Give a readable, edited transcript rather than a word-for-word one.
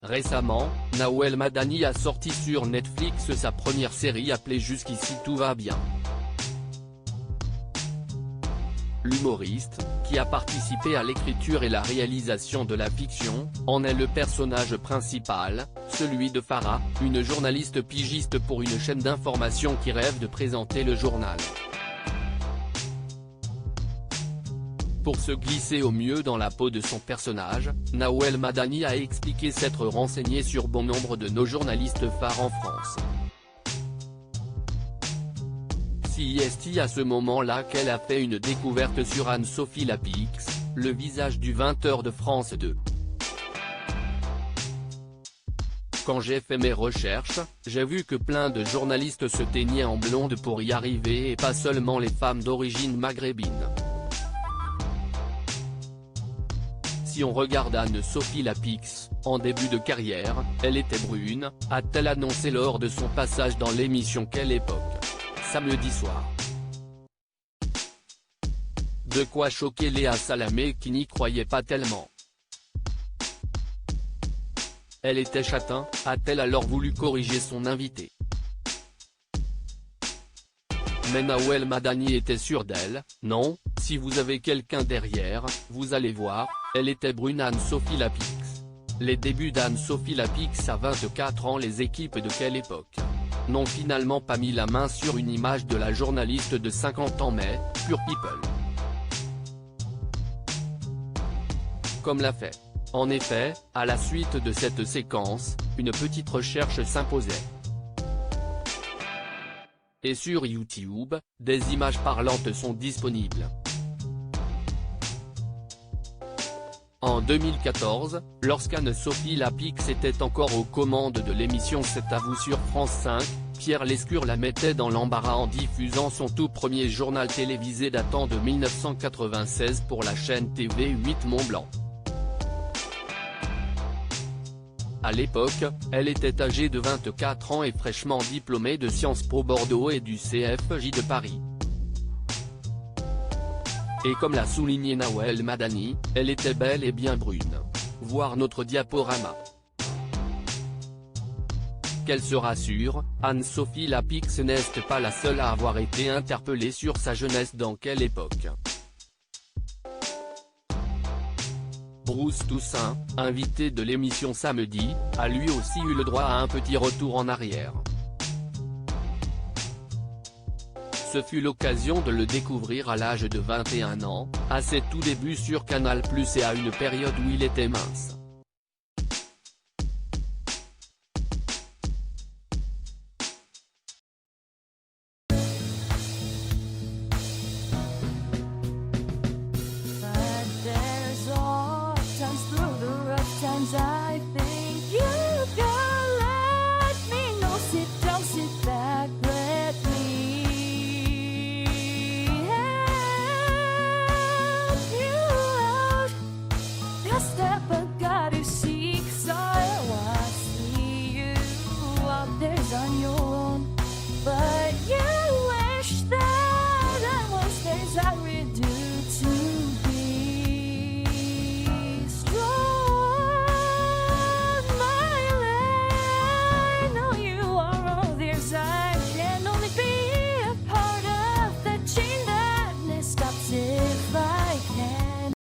Récemment, Nawel Madani a sorti sur Netflix sa première série appelée Jusqu'ici tout va bien. L'humoriste, qui a participé à l'écriture et la réalisation de la fiction, en est le personnage principal, celui de Farah, une journaliste pigiste pour une chaîne d'information qui rêve de présenter le journal. Pour se glisser au mieux dans la peau de son personnage, Nawel Madani a expliqué s'être renseigné sur bon nombre de nos journalistes phares en France. C'est à ce moment-là qu'elle a fait une découverte sur Anne-Sophie Lapix, le visage du 20h de France 2. Quand j'ai fait mes recherches, j'ai vu que plein de journalistes se teignaient en blonde pour y arriver et pas seulement les femmes d'origine maghrébine. Si on regarde Anne-Sophie Lapix, en début de carrière, elle était brune, a-t-elle annoncé lors de son passage dans l'émission Quelle époque, samedi soir. De quoi choquer Léa Salamé qui n'y croyait pas tellement. Elle était châtain, a-t-elle alors voulu corriger son invité. Mais Nawel Madani était sûre d'elle, non, si vous avez quelqu'un derrière, vous allez voir, elle était brune Anne-Sophie Lapix. Les débuts d'Anne-Sophie Lapix à 24 ans. Les équipes de Quelle époque n'ont finalement pas mis la main sur une image de la journaliste de 50 ans mais, Pure People. Comme l'a fait. En effet, à la suite de cette séquence, une petite recherche s'imposait. Et sur YouTube, des images parlantes sont disponibles. En 2014, lorsqu'Anne-Sophie Lapix était encore aux commandes de l'émission C'est à vous sur France 5, Pierre Lescure la mettait dans l'embarras en diffusant son tout premier journal télévisé datant de 1996 pour la chaîne TV8 Mont-Blanc. À l'époque, elle était âgée de 24 ans et fraîchement diplômée de Sciences Po Bordeaux et du CFJ de Paris. Et comme l'a souligné Nawel Madani, elle était belle et bien brune. Voir notre diaporama. Qu'elle se rassure, Anne-Sophie Lapix n'est pas la seule à avoir été interpellée sur sa jeunesse dans Quelle époque. Bruce Toussaint, invité de l'émission samedi, a lui aussi eu le droit à un petit retour en arrière. Ce fut l'occasion de le découvrir à l'âge de 21 ans, à ses tout débuts sur Canal+ et à une période où il était mince.